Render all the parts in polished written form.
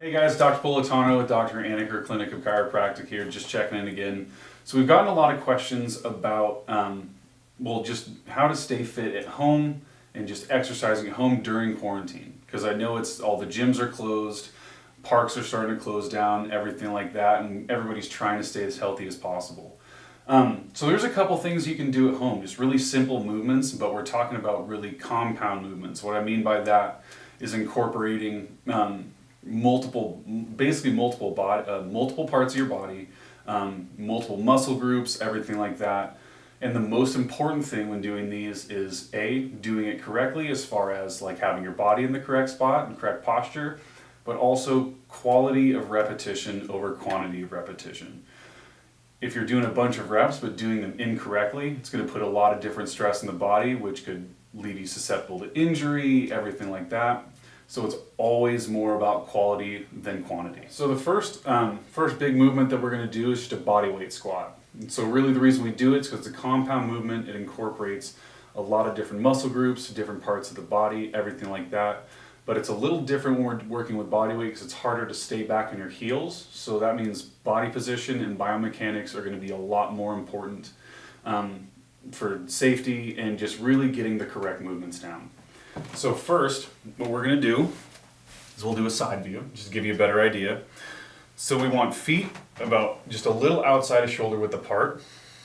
Hey guys, Dr. Politano with Dr. Aniker Clinic of Chiropractic here, just checking in again. So we've gotten a lot of questions about, just how to stay fit at home and just exercising at home during quarantine. Because I know all the gyms are closed, parks are starting to close down, everything like that, and everybody's trying to stay as healthy as possible. So there's a couple things you can do at home, just really simple movements, but we're talking about really compound movements. What I mean by that is incorporating multiple parts of your body, multiple muscle groups, everything like that. And the most important thing when doing these is doing it correctly, as far as like having your body in the correct spot and correct posture, but also quality of repetition over quantity of repetition. If you're doing a bunch of reps but doing them incorrectly, it's going to put a lot of different stress in the body, which could leave you susceptible to injury, everything like that. So it's always more about quality than quantity. So the first big movement that we're going to do is just a bodyweight squat. And so really the reason we do it is because it's a compound movement. It incorporates a lot of different muscle groups, different parts of the body, everything like that. But it's a little different when we're working with bodyweight because it's harder to stay back on your heels. So that means body position and biomechanics are going to be a lot more important for safety and just really getting the correct movements down. So first, what we're going to do is we'll do a side view, just to give you a better idea. So we want feet about just a little outside of shoulder width apart.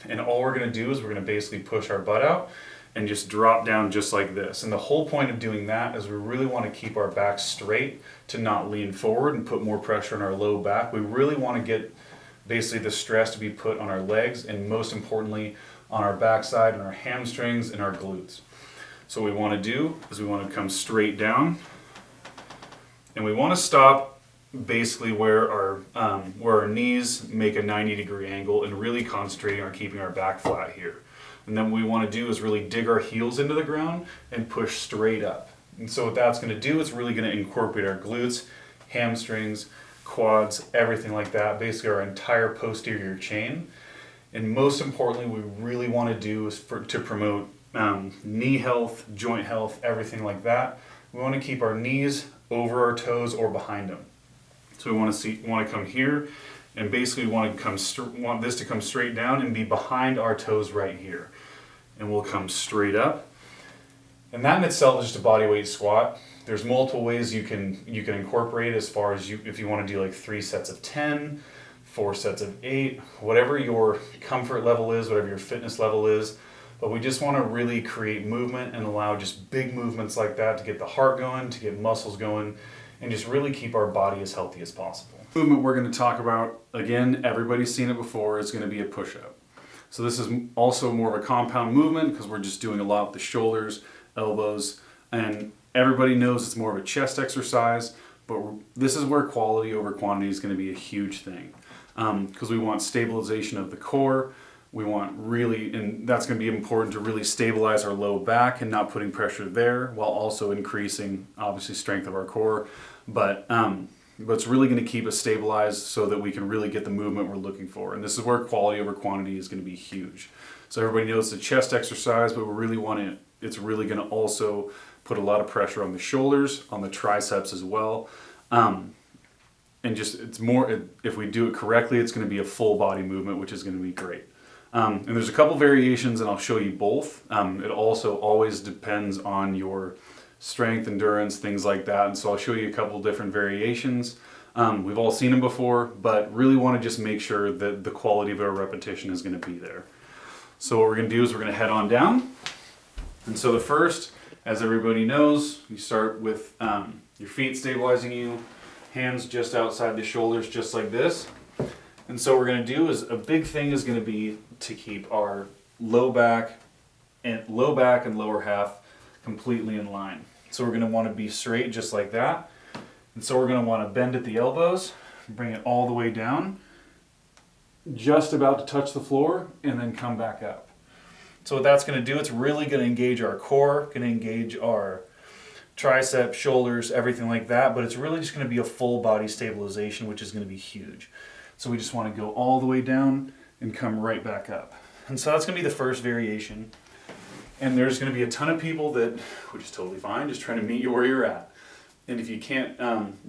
And all we're going to do is we're going to basically push our butt out and just drop down just like this. And the whole point of doing that is we really want to keep our back straight to not lean forward and put more pressure on our low back. We really want to get basically the stress to be put on our legs and most importantly on our backside and our hamstrings and our glutes. So what we want to do is we want to come straight down and we want to stop basically where our knees make a 90-degree angle and really concentrating on keeping our back flat here. And then what we want to do is really dig our heels into the ground and push straight up. And so what that's going to do is really going to incorporate our glutes, hamstrings, quads, everything like that, basically our entire posterior chain. And most importantly, what we really want to do is to promote knee health, joint health, everything like that. We want to keep our knees over our toes or behind them. So we want to come here, and basically we want this to come straight down and be behind our toes right here. And we'll come straight up. And that in itself is just a bodyweight squat. There's multiple ways you can incorporate as far as if you want to do like 3 sets of 10, 4 sets of 8, whatever your comfort level is, whatever your fitness level is. But we just want to really create movement and allow just big movements like that to get the heart going, to get muscles going, and just really keep our body as healthy as possible. The movement we're going to talk about, again, everybody's seen it before, is going to be a push-up. So this is also more of a compound movement because we're just doing a lot with the shoulders, elbows, and everybody knows it's more of a chest exercise, but this is where quality over quantity is going to be a huge thing because we want stabilization of the core. We want and that's going to be important to really stabilize our low back and not putting pressure there while also increasing, obviously, strength of our core. But it's really going to keep us stabilized so that we can really get the movement we're looking for. And this is where quality over quantity is going to be huge. So everybody knows it's a chest exercise, but it's really going to also put a lot of pressure on the shoulders, on the triceps as well. And just if we do it correctly, it's going to be a full body movement, which is going to be great. And there's a couple variations, and I'll show you both. It also always depends on your strength, endurance, things like that. And so I'll show you a couple different variations. We've all seen them before, but really want to just make sure that the quality of our repetition is going to be there. So what we're going to do is we're going to head on down. And so the first, as everybody knows, you start with your feet stabilizing you, hands just outside the shoulders, just like this. And so what we're going to do is a big thing is going to be to keep our low back and lower half completely in line. So we're going to want to be straight just like that. And so we're going to want to bend at the elbows, bring it all the way down, just about to touch the floor, and then come back up. So what that's going to do, it's really going to engage our core, going to engage our triceps, shoulders, everything like that, but it's really just going to be a full body stabilization, which is going to be huge. So we just want to go all the way down and come right back up. And so that's going to be the first variation. And there's going to be a ton of people that, which is totally fine, just trying to meet you where you're at. And if you can't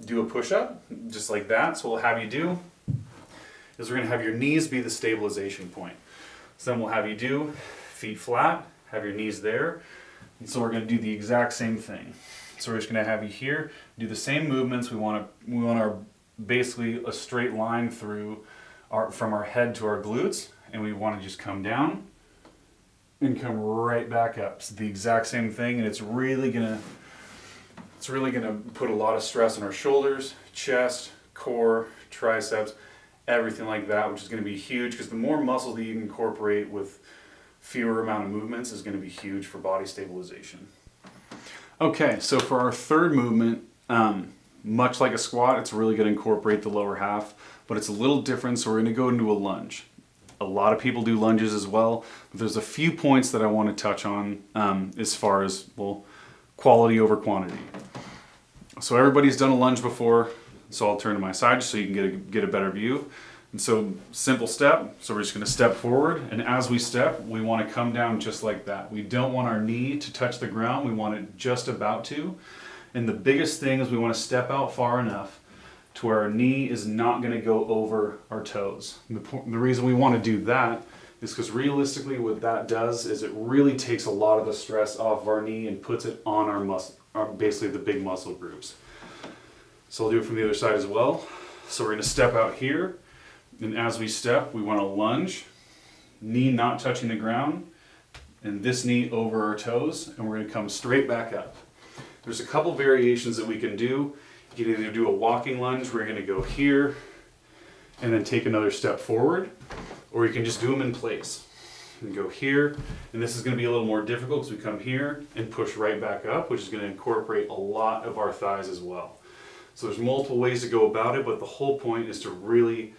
do a push-up, just like that, so what we'll have you do is we're gonna have your knees be the stabilization point. So then we'll have you do feet flat, have your knees there. And so we're gonna do the exact same thing. So we're just gonna have you here, do the same movements. We want our basically a straight line through from our head to our glutes, and we want to just come down and come right back up. So the exact same thing, and it's really gonna put a lot of stress on our shoulders, chest, core, triceps, everything like that, which is gonna be huge because the more muscle that you incorporate with fewer amount of movements is gonna be huge for body stabilization. Okay, so for our third movement, much like a squat, it's really going to incorporate the lower half, but it's a little different, so we're going to go into a lunge. A lot of people do lunges as well, but there's a few points that I want to touch on as far as, well, quality over quantity. So everybody's done a lunge before, so I'll turn to my side just so you can get a better view. And so, simple step, so we're just going to step forward, and as we step, we want to come down just like that. We don't want our knee to touch the ground, we want it just about to. And the biggest thing is we want to step out far enough to where our knee is not going to go over our toes. The reason we want to do that is because realistically what that does is it really takes a lot of the stress off of our knee and puts it on our muscle, basically the big muscle groups. So I'll do it from the other side as well. So we're going to step out here, and as we step, we want to lunge, knee not touching the ground, and this knee over our toes, and we're going to come straight back up. There's a couple variations that we can do. You can either do a walking lunge where you're going to go here and then take another step forward, or you can just do them in place. And go here, and this is going to be a little more difficult because we come here and push right back up, which is going to incorporate a lot of our thighs as well. So there's multiple ways to go about it, but the whole point is to really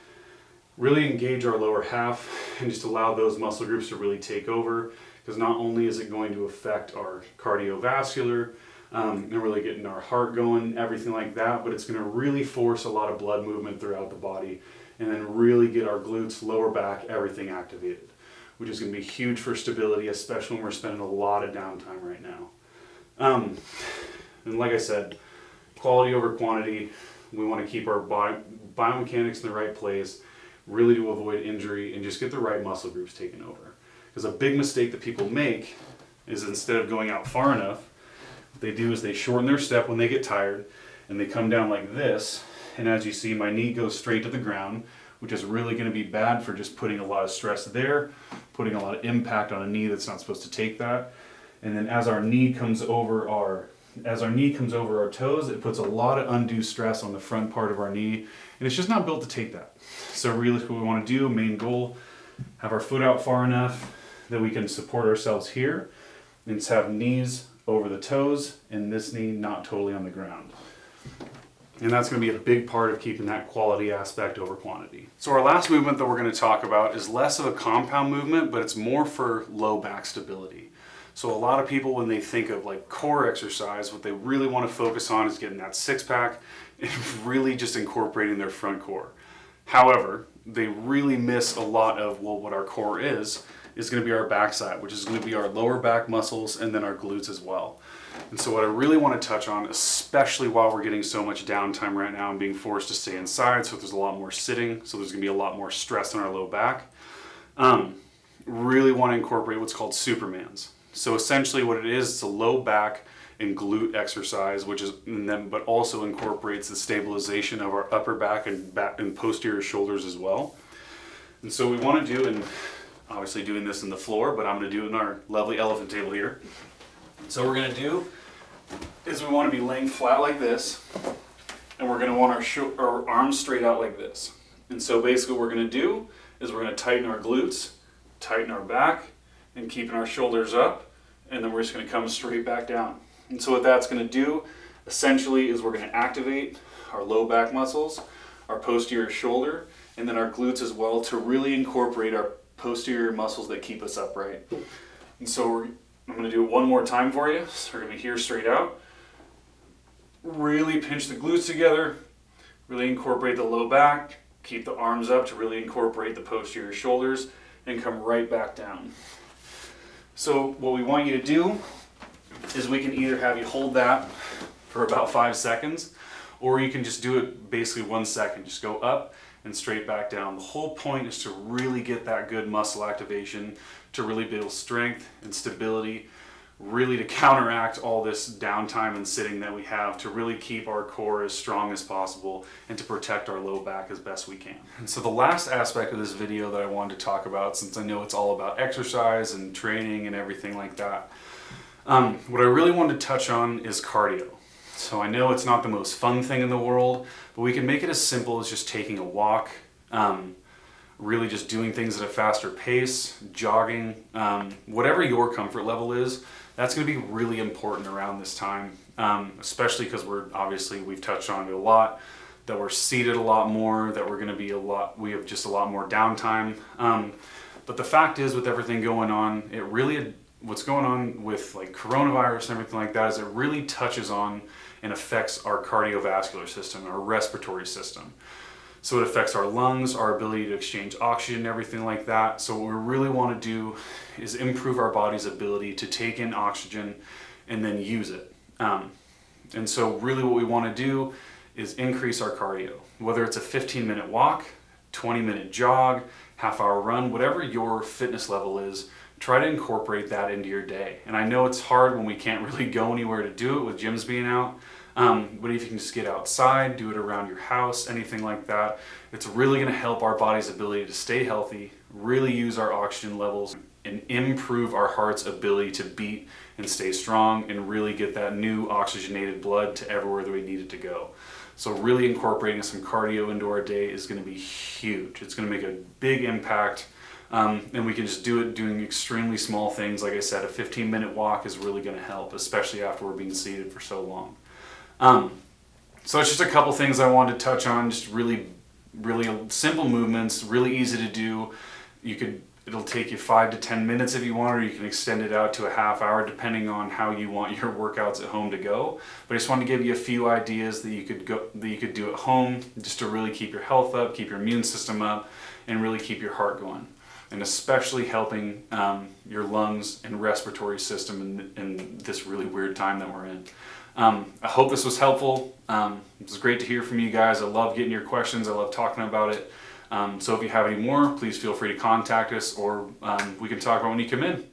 engage our lower half and just allow those muscle groups to really take over, because not only is it going to affect our cardiovascular, and really getting our heart going, everything like that, but it's going to really force a lot of blood movement throughout the body and then really get our glutes, lower back, everything activated, which is going to be huge for stability, especially when we're spending a lot of downtime right now. And like I said, quality over quantity. We want to keep our biomechanics in the right place, really to avoid injury and just get the right muscle groups taken over. Because a big mistake that people make is instead of going out far enough, what they do is they shorten their step when they get tired and they come down like this, and as you see, my knee goes straight to the ground, which is really going to be bad for just putting a lot of stress there, putting a lot of impact on a knee that's not supposed to take that. And then as our knee comes over our toes, it puts a lot of undue stress on the front part of our knee, and it's just not built to take that. So really what we want to do, main goal, have our foot out far enough that we can support ourselves here, and just have knees over the toes and this knee not totally on the ground. And that's going to be a big part of keeping that quality aspect over quantity. So our last movement that we're going to talk about is less of a compound movement, but it's more for low back stability. So a lot of people, when they think of like core exercise, what they really want to focus on is getting that six pack and really just incorporating their front core. However, they really miss a lot of, well, what our core is going to be our backside, which is going to be our lower back muscles and then our glutes as well. And so what I really want to touch on, especially while we're getting so much downtime right now and being forced to stay inside, so there's a lot more sitting, so there's going to be a lot more stress on our low back, really want to incorporate what's called Supermans. So essentially what it is, it's a low back and glute exercise, but also incorporates the stabilization of our upper back and posterior shoulders as well. And so we want to do, and obviously doing this in the floor, but I'm going to do it in our lovely elephant table here. So what we're going to do is we want to be laying flat like this, and we're going to want our arms straight out like this. And so basically what we're going to do is we're going to tighten our glutes, tighten our back, and keeping our shoulders up, and then we're just going to come straight back down. And so what that's going to do essentially is we're going to activate our low back muscles, our posterior shoulder, and then our glutes as well, to really incorporate our posterior muscles that keep us upright. And so I'm going to do it one more time for you. So we're going to be here straight out. Really pinch the glutes together, really incorporate the low back, keep the arms up to really incorporate the posterior shoulders, and come right back down. So what we want you to do is we can either have you hold that for about 5 seconds, or you can just do it basically 1 second. Just go up and straight back down. The whole point is to really get that good muscle activation, to really build strength and stability, really to counteract all this downtime and sitting that we have, to really keep our core as strong as possible and to protect our low back as best we can. And so the last aspect of this video that I wanted to talk about, since I know it's all about exercise and training and everything like that, what I really wanted to touch on is cardio. So I know it's not the most fun thing in the world, but we can make it as simple as just taking a walk, really just doing things at a faster pace, jogging, whatever your comfort level is. That's going to be really important around this time, especially because we've touched on it a lot, that we're seated a lot more, that we're going to be we have just a lot more downtime. But the fact is, with everything going on, what's going on with like coronavirus and everything like that is it really touches on and affects our cardiovascular system, our respiratory system. So it affects our lungs, our ability to exchange oxygen, everything like that. So what we really want to do is improve our body's ability to take in oxygen and then use it. And so really what we want to do is increase our cardio. Whether it's a 15-minute walk, 20-minute jog, half-hour run, whatever your fitness level is, try to incorporate that into your day. And I know it's hard when we can't really go anywhere to do it with gyms being out. But if you can just get outside, do it around your house, anything like that, it's really going to help our body's ability to stay healthy, really use our oxygen levels, and improve our heart's ability to beat and stay strong and really get that new oxygenated blood to everywhere that we need it to go. So really incorporating some cardio into our day is going to be huge. It's going to make a big impact. And we can just do it doing extremely small things. Like I said, a 15-minute walk is really going to help, especially after we're being seated for so long. So it's just a couple things I wanted to touch on, just really simple movements, really easy to do. It'll take you 5 to 10 minutes if you want, or you can extend it out to a half hour depending on how you want your workouts at home to go. But I just wanted to give you a few ideas that you could do at home just to really keep your health up, keep your immune system up, and really keep your heart going. And especially helping your lungs and respiratory system in this really weird time that we're in. I hope this was helpful. It was great to hear from you guys. I love getting your questions. I love talking about it. So if you have any more, please feel free to contact us, or we can talk about when you come in.